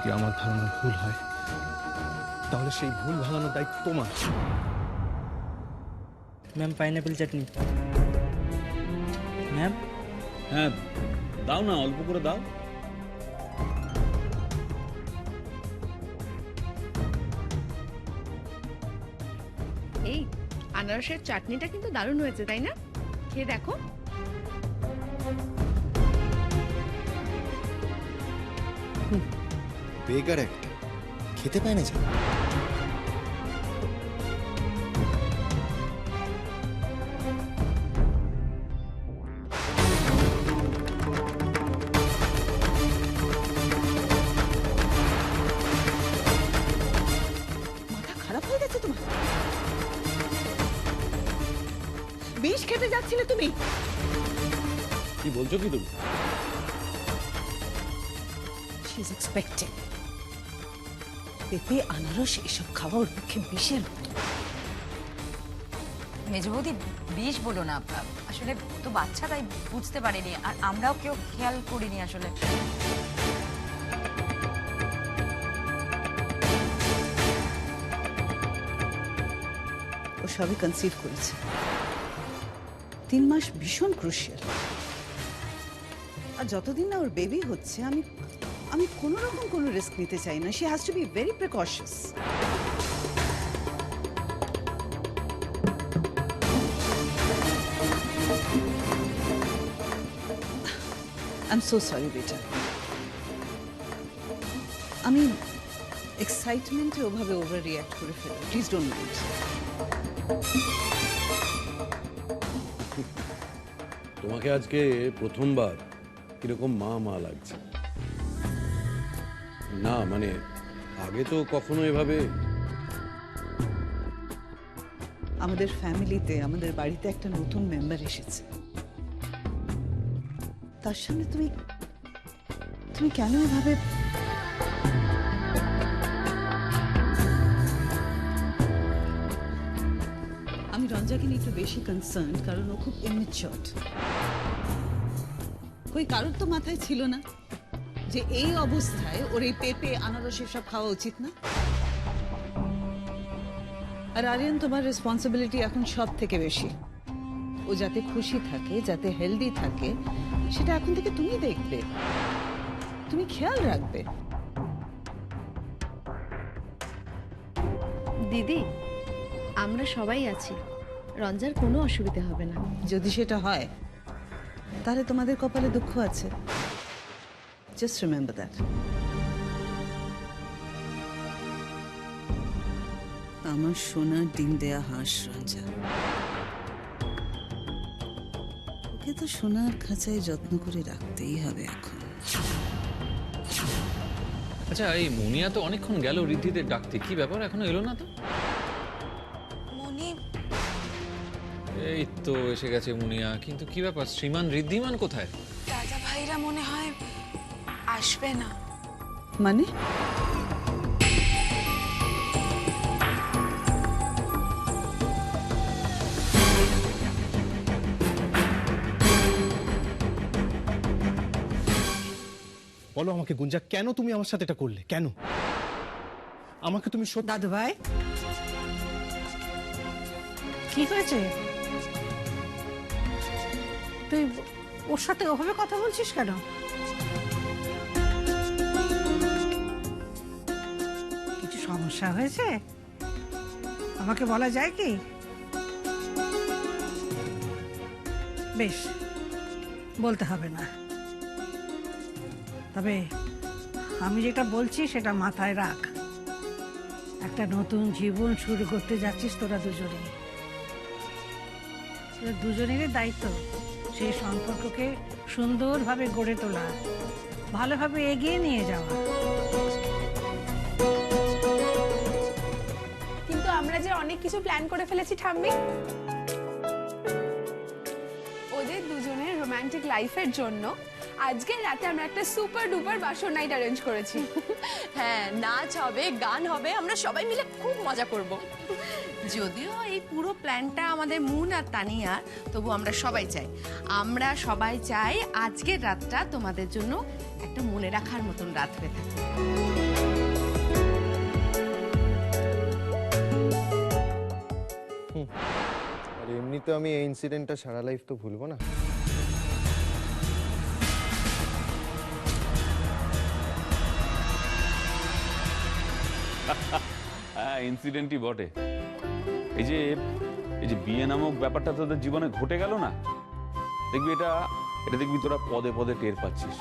যদি আমার ধারণা ভুল হয় তাহলে সেই ভুল ভাঙানোর দায়িত্ব তোমার। ম্যাম পাইনাপেল চাটনি। ম্যাম হ্যাঁ দাও না, অল্প করে দাও। এই আনারসের চাটনিটা কিন্তু দারুণ হয়েছে, তাই না? খেয়ে দেখো। বেগার একটা খেতে পায় না যা। মাথা খারাপ হয়ে গেছে তোমার? বিষ খেতে যাচ্ছিলে তুমি? কি বলছো কি তুমি? শি ইজ এক্সপেক্টিং পেঁপে আনারস এসব খাওয়া ওর পক্ষে বিষের মতো। মেজ বৌদি বিষ বলো না, আসলে তো বাচ্চা তাই বুঝতে পারিনি, আর আমরাও কেউ খেয়াল করিনি আসলে। ও সবই কনসিভ করেছে। 3 মাস ভীষণ ক্রুশিয়াল। আর যতদিন না ওর বেবি হচ্ছে আমি কোনো রকম কোনো রিস্ক নিতে চাই না। She has to be very precautious. I am so sorry বেটা। আমি এক্সাইটমেন্টে ওভাবে ওভার রিঅ্যাক্ট করে ফেলি। Please don't mind. তোমাকে আজকে প্রথমবার কিরকম মা মা লাগছে। না মানে আগে তো কখনো এভাবে। আমাদের ফ্যামিলিতে, আমাদের বাড়িতে একটা নতুন মেম্বার এসেছে। তার সামনে তুমি কেন এভাবে? আমি রঞ্জাকে নিয়ে একটু বেশি কনসার্ন, কারণ ও খুব ইমেচিওর। কই কারোর তো মাথায় ছিল না যে এই অবস্থায় ওর এই পেঁপে আনারস সব খাওয়া উচিত না। আর আরিয়ান, তোমার রেসপন্সিবিলিটি এখন সব থেকে বেশি। ও যাতে খুশি থাকে, যাতে হেলদি থাকে, সেটা এখন থেকে তুমি দেখবে, তুমি খেয়াল রাখবে। দিদি আমরা সবাই আছি, রঞ্জার কোনো অসুবিধা হবে না। যদি সেটা হয় তাহলে তোমাদের কপালে দুঃখ আছে। Just remember that. আমার সোনার ডিম দেয়া হাঁস রঞ্জা, ওকে তো সোনার খাঁচায় যত্ন করে রাখতেই হবে এখন। আচ্ছা এই মুনিয়া তো অনেকক্ষণ গেল ঋদ্ধিদের ডাকতে, কি ব্যাপার এখনো এলো না তো? মনি এই তো এসে গেছে মুনিয়া, কিন্তু কি ব্যাপার শ্রীমান ঋদ্ধিমান কোথায়? দাদা ভাইরা মনে হয় আসবে না। মানে? বলো আমাকে গুঞ্জা, কেন তুমি আমার সাথে এটা করলে? কেন আমাকে তুমি সত্যি? দাদু ভাই কি হয়েছে? তুই ওর সাথে ওভাবে কথা বলছিস কেন? কিছু সমস্যা হয়েছে? আমাকে বলা যায় কি? বেশ, বলতে হবে না। তবে আমি যেটা বলছি সেটা মাথায় রাখ। একটা নতুন জীবন শুরু করতে যাচ্ছিস তোরা দুজনেই। দুজনেরই দায়িত্ব সেই সম্পর্ককে সুন্দরভাবে গড়ে তোলা, ভালোভাবে এগিয়ে নিয়ে যাওয়া। কিন্তু আমরা যে অনেক কিছু প্ল্যান করে ফেলেছি ঠাম্মি, ওদের দুজনের রোমান্টিক লাইফের জন্য আজকে রাতে আমরা একটা সুপার ডুপার বাসর নাইট অ্যারেঞ্জ করেছি। হ্যাঁ, নাচ হবে, গান হবে, আমরা সবাই মিলে খুব মজা করব। যদিও এই পুরো প্ল্যানটা আমাদের মুন আর তানিয়ার, তবু আমরা সবাই চাই আজকের রাতটা তোমাদের জন্য একটা মনে রাখার মতন রাত হয়ে থাকে। আর এমনিতে আমি এই ইনসিডেন্টটা সারা লাইফ তো ভুলবো না। হ্যাঁ, ইনসিডেন্টই বটে। এই যে বিয়ে নামক ব্যাপারটা তোদের জীবনে ঘটে গেল না, দেখবি এটা দেখবি তোরা পদে পদে টের পাচ্ছিস।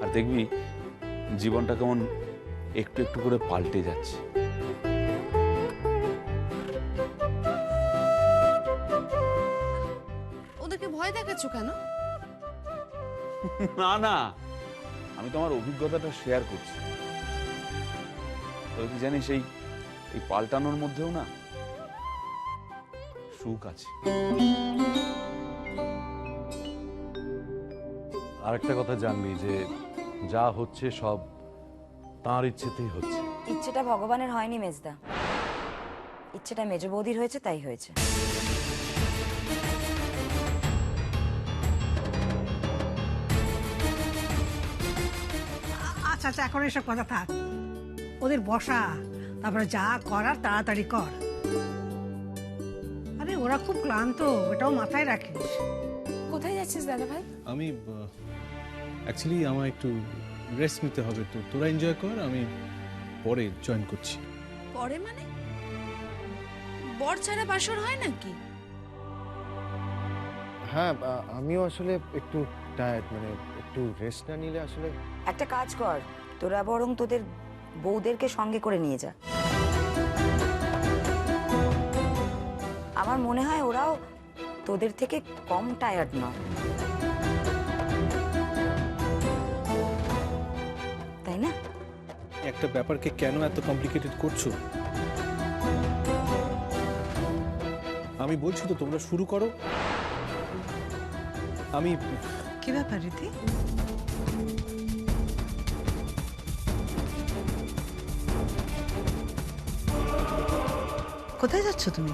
আর দেখবি জীবনটা কেমন একটু একটু করে পাল্টে যাচ্ছে। ওদেরকে ভয় দেখাচ্ছ কেন? না না, আমি তো আমার অভিজ্ঞতাটা শেয়ার করছি। তবে কি জানিস, এই পাল্টানোর মধ্যেও না সুখ আছে। আরেকটা কথা জানবি যে যা হচ্ছে সব তাঁর ইচ্ছেতেই হচ্ছে। ইচ্ছেটা ভগবানের হয়নি মেজদা, ইচ্ছেটা মেজ বৌদির হয়েছে, তাই হয়েছে। আচ্ছা আচ্ছা, এখন এসব কথা থাক, ওদের বসা, তারপরে যা করার তাড়াতাড়ি কর। আরে ওরা খুব ক্লান্ত, ওটাও মাথায় রাখিস। কোথায় যাচ্ছিস দাদা ভাই? আমি অ্যাকচুয়ালি আমার একটু রেস্ট নিতে হবে, তো তোরা এনজয় কর, আমি পরে জয়েন করছি। পরে মানে বর ছাড়া বাসর হয় নাকি? হ্যাঁ, আমিও আসলে একটু টায়ার্ড, মানে একটু রেস্ট না নিলে আসলে। একটা কাজ কর, তোরা বরং তোদের বউদেরকে সঙ্গে করে নিয়ে যা। আমার মনে হয় ওরাও তোদের থেকে কম টায়ার্ড নয়, তাই না? একটা ব্যাপারকে কেন এত কমপ্লিকেটেড করছো? আমি বলছি তো তোমরা শুরু করো। আমি কি ব্যাপার রীতি? কোথায় যাচ্ছ তুমি?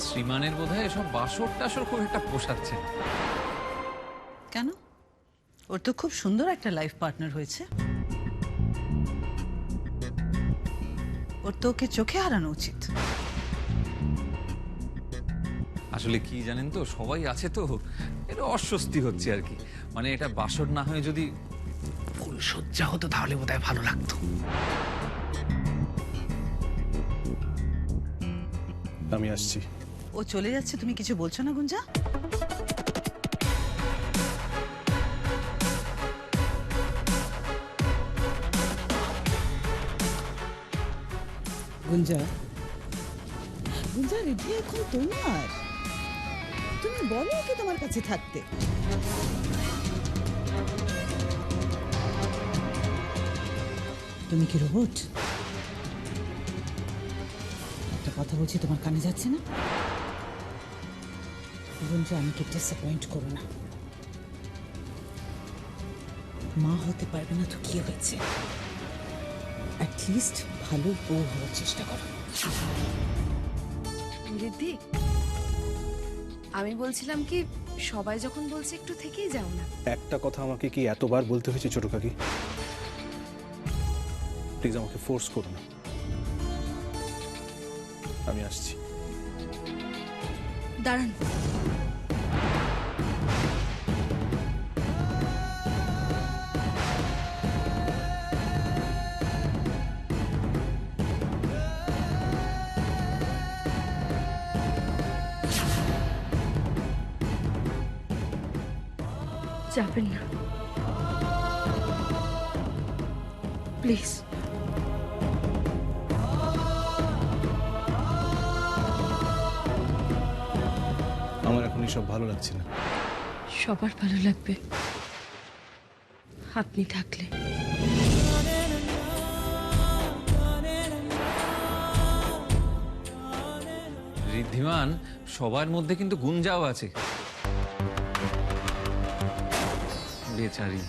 শ্রীমানের বোধহয় এসব বাসর টাসর খুব একটা পোষাচ্ছে না। কেন? ওর তো খুব সুন্দর একটা লাইফ পার্টনার হয়েছে। ওর তো ওকে চোখে হারানো উচিত। আসলে কি জানেন তো, সবাই আছে তো, এটা অস্বস্তি হচ্ছে আর কি। মানে এটা বাসর না হয়ে যদি ফুলসজ্জা হতো তাহলে বোধহয় ভালো লাগতো। আমি আসছি। ও চলে যাচ্ছে, তুমি কিছু বলছো না গুঞ্জা? গুঞ্জা, গুঞ্জা রিধি এখন তোমার, তুমি বলো কি তোমার কাছে থাকতে। তুমি কি রোবট? একটা কথা বলছি, তোমার কানে যাচ্ছে না? গুঞ্জা, আমাকে ডিসঅ্যাপয়েন্ট করো না। মা হতে পারবে না তো কি হয়েছে, অ্যাটলিস্ট ভালো বউ হওয়ার চেষ্টা করো। রিদ্ধি, আমি বলছিলাম কি, সবাই যখন বলছে একটু থেকেই যাও না। একটা কথা আমাকে কি এতবার বলতে হয়েছে ছোট কাকি? প্লিজ আমাকে ফোর্স করো না, আমি আসছি। দাঁড়ান, যাবেন না প্লিজ। আমার এখন এসব ভালো লাগছে না। সবার ভালো লাগবে আপনি থাকলে। ঋদ্ধিমান, সবার মধ্যে কিন্তু গুঞ্জাও আছে। বেচারি,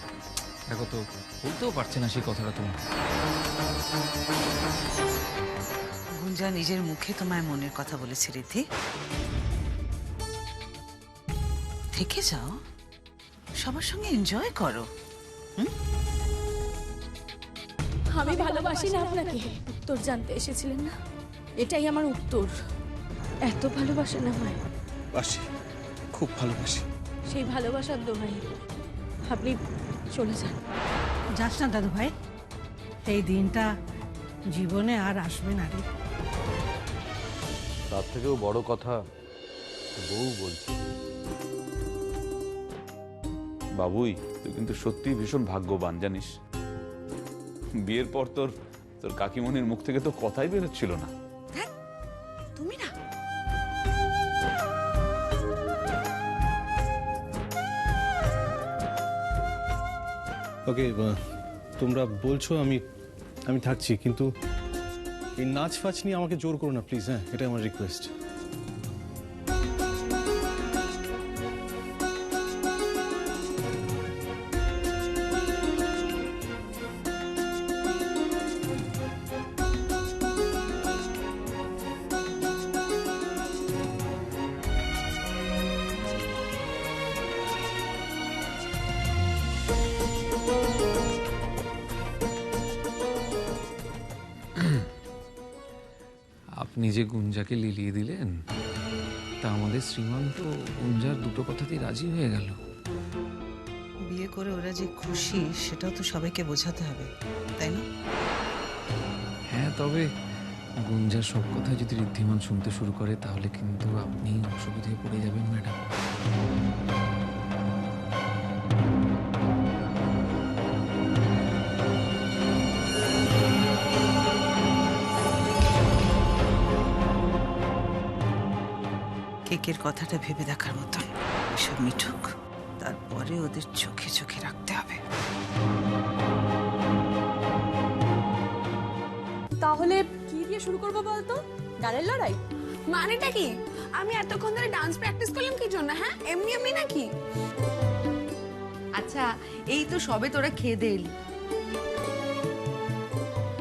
দেখো তো, বলতেও পারছে না সেই কথাটা তোমার। গুঞ্জা নিজের মুখে তোমায় মনের কথা বলেছে রিদ্ধি। থেকে যাও, সবার সঙ্গে এনজয় করো। আমি ভালোবাসি না আপনাকে, উত্তর জানতে এসেছিলেন না? এটাই আমার উত্তর। এত ভালোবাসেন আমায়? বাসি, খুব ভালোবাসি। সেই ভালোবাসার দোহাই আপনি চলে যান। যাস না দাদু ভাই, এই দিনটা জীবনে আর আসবে না রে। তার থেকেও বড় কথা বউ বলছে। বাবুই, তুই কিন্তু সত্যি ভীষণ ভাগ্যবান জানিস। বিয়ের পর তোর তোর কাকিমণির মুখ থেকে তো কথাই বেরোচ্ছিল না। তুমি না ওকে, তোমরা বলছো আমি আমি থাকছি, কিন্তু এই নাচ ফাচ নিয়ে আমাকে জোর করো না প্লিজ। হ্যাঁ, এটা আমার রিকোয়েস্ট। আপনি যে গুঞ্জাকে লিলিয়ে দিলেন, তা আমাদের শ্রীমন্ত গুঞ্জার দুটো কথাতেই রাজি হয়ে গেল। বিয়ে করে ওরা যে খুশি সেটাও তো সবাইকে বোঝাতে হবে, তাই না? হ্যাঁ, তবে গুঞ্জার সব কথা যদি ঋদ্ধিমান শুনতে শুরু করে তাহলে কিন্তু আপনি অসুবিধায় পড়ে যাবেন ম্যাডাম। কেকের কথাটা ভেবে দেখার মতন। সব মিঠুক, তারপরে ওদের চোখে চোখে রাখতে হবে। তাহলে কি দিয়ে শুরু করবো বলতো? গানের লড়াই? মানেটা কি? আমি এতক্ষণ ধরে ডান্স প্র্যাকটিস করলাম কি জন্য? হ্যাঁ, এমনি এমনি নাকি? আচ্ছা, এই তো সবে তোরা খেয়ে দিয়ে এলি,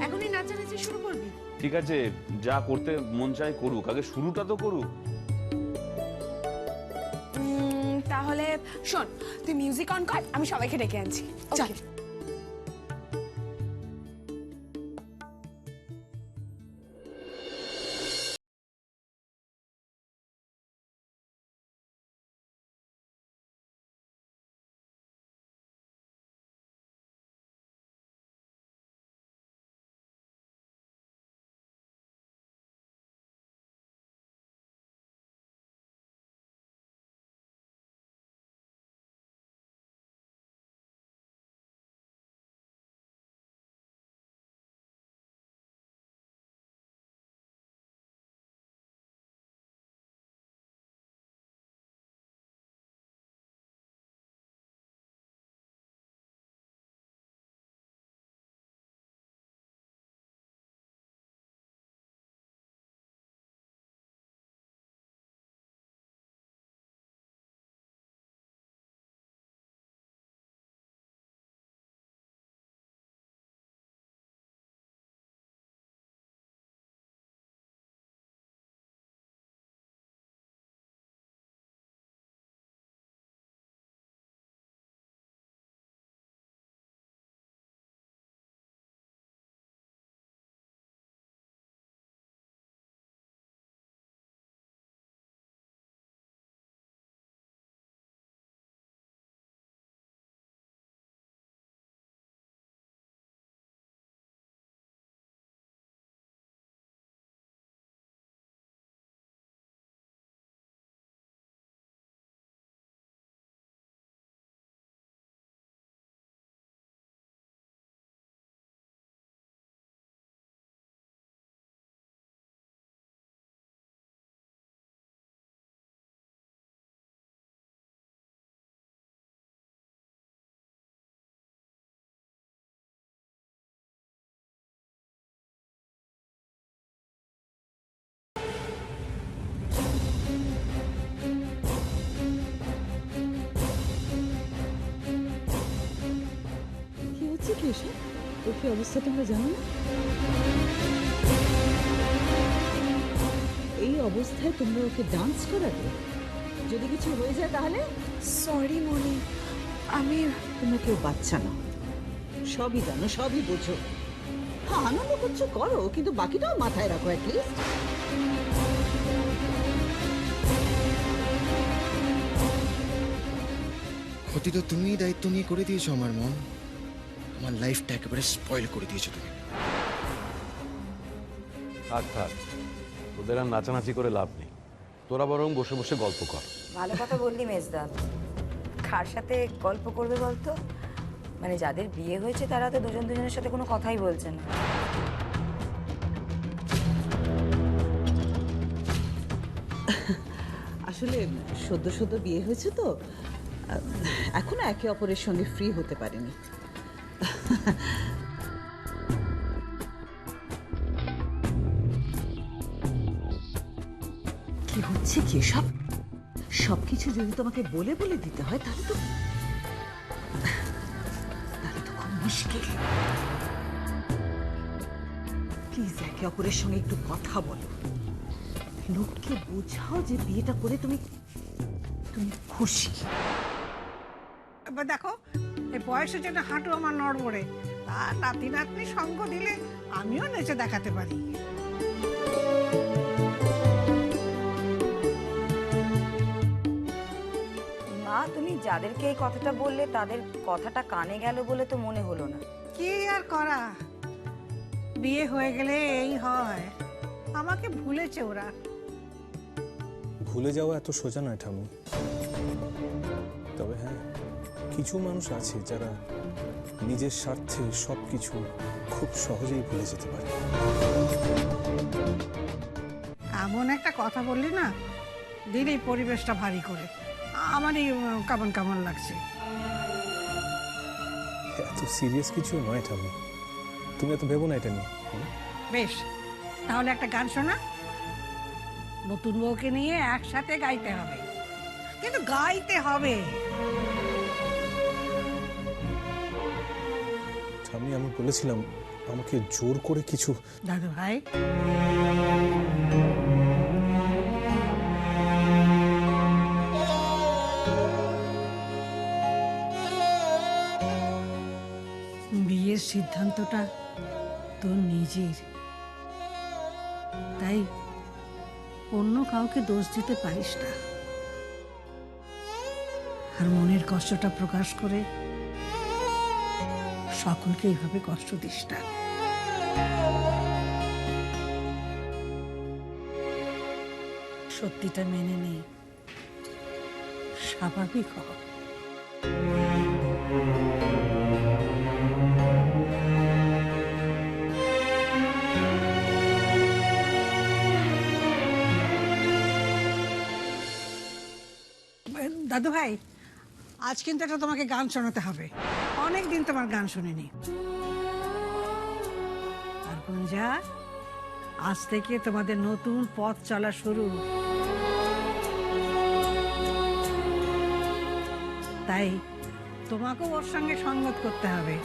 এখনই নাচানাচি শুরু করবি? ঠিক আছে, যা করতে মন চায় করুক, আগে শুরুটা তো করুক। তাহলে শোন, তুই মিউজিক অন কর, আমি সবাইকে ডেকে আনছি। চল। ওর কি অবস্থা তোমরা জানো না? এই অবস্থায় তোমরা ওকে ডান্স করাবে? যদি কিছু হয়ে যায় তাহলে? সরি মনি, আমি তোমরা কেউ বাচ্চা না, সবই জানো, সবই বোঝো। হ্যাঁ, আনন্দ করছো করো, কিন্তু বাকিটাও মাথায় রাখো অ্যাটলিস্ট। ক্ষতি তো তুমিই দায়িত্ব নিয়ে করে দিয়েছো আমার মম। আমার লাইফটা একেবারে স্পয়েল করে দিয়েছো তুমি। থাক থাক, তোদের আর নাচানাচি করে লাভ নেই। তোরা বরং বসে বসে গল্প কর। ভালো কথা বললি মেজদা। কার সাথে গল্প করবে বলতো? মানে যাদের বিয়ে হয়েছে তারা তো দুজন দুজনের সাথে কোনো কথাই বলছে না। আসলে সদ্য সদ্য বিয়ে হয়েছে তো, এখনো একে অপরের সঙ্গে ফ্রি হতে পারেনি। কি হচ্ছে কি সব? সবকিছু যদি তোমাকে বলে বলে দিতে হয় তাহলে তো খুব মুশকিল। প্লিজ একে অপরের সঙ্গে একটু কথা বলো, লোককে বোঝাও যে বিয়েটা করে তুমি খুশি। এবার দেখো, এই বয়সের জন্য হাঁটু আমার নড়বড়ে, আর নাতি নাতনি সঙ্গ দিলে আমিও নেচে দেখাতে পারি। মা, তুমি যাদেরকে এই কথাটা বললে তাদের কথাটা কানে গেল বলে তো মনে হলো না। কি আর করা, বিয়ে হয়ে গেলে এই হয়। আমাকে ভুলেছে ওরা। ভুলে যাওয়া এত সোজা নয় ঠাম্মি। তবে হ্যাঁ, কিছু মানুষ আছে যারা নিজের স্বার্থে সবকিছু খুব সহজেই ভুলে যেতে পারে। এমন একটা কথা বললি না, দিলেই পরিবেশটা ভারী করে। আমারই কেমন কেমন লাগছে। এত সিরিয়াস কিছু নয় ঠাম্মি, তুমি এত ভেবো না এটা নিয়ে। বেশ, তাহলে একটা গান শোনা। নতুন বউকে নিয়ে একসাথে গাইতে হবে, কিন্তু গাইতে হবে। ঠাম্মি, আমি বলেছিলাম আমাকে জোর করে কিছু। দাদু ভাই, বিয়ের সিদ্ধান্তটা তোর নিজের, তাই অন্য কাউকে দোষ দিতে পারিস না। আর মনের কষ্টটা প্রকাশ করে সকলকে এইভাবে কষ্ট দিস না। সত্যিটা মেনে নে, স্বাভাবিক হ। দাদু ভাই, আজ কিন্তু এটা তোমাকে গান শোনাতে হবে। অনেকদিন তোমার গান শুনিনি। আর গুঞ্জা, আজ থেকে তোমাদের নতুন পথ চলা শুরু। তাই তোমাকেও ওর সঙ্গে সঙ্গত করতে হবে।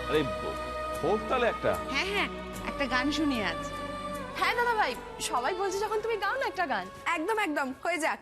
আরে হোক তাহলে একটা। হ্যাঁ হ্যাঁ, একটা গান শুনি আজ। হ্যাঁ দাদা ভাই, সবাই বলছে যখন তুমি গাও না একটা গান। একদম একদম, হয়ে যাক।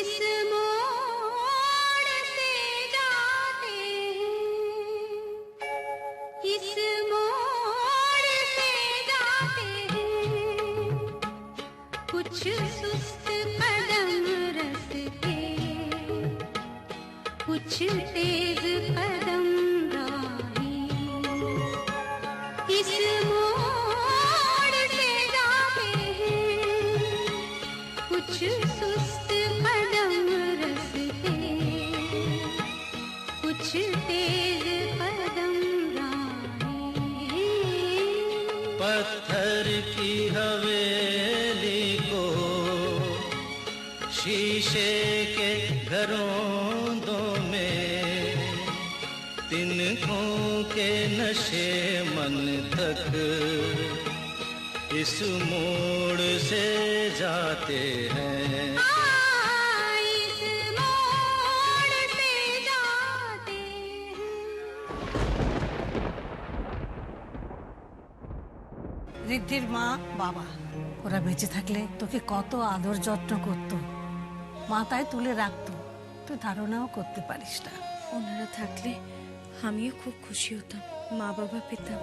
इस मोड़ से जाते हैं, इस मोड़ से जाते हैं, कुछ सुस्त कदम रस्ते, कुछ तेज कदम राही। इस मोड़ से जाते हैं, कुछ सुस्त कदम रस्ते, कुछ तेज कदम राही। पत्थर की हवेली को शीशे के घरों में तिनकों के नशे मन तक इस मोड़ से जाते हैं। ঋদ্ধির মা বাবা ওরা বেঁচে থাকলে তোকে কত আদর যত্ন করতো, মাথায় তুলে রাখতো, তুই ধারণাও করতে পারিস না। ওনারা থাকলে আমিও খুব খুশি হতাম, মা বাবা পেতাম।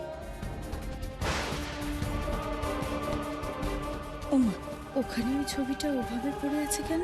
ওমা, ওখানে ওই ছবিটা ওভাবে পড়ে আছে কেন?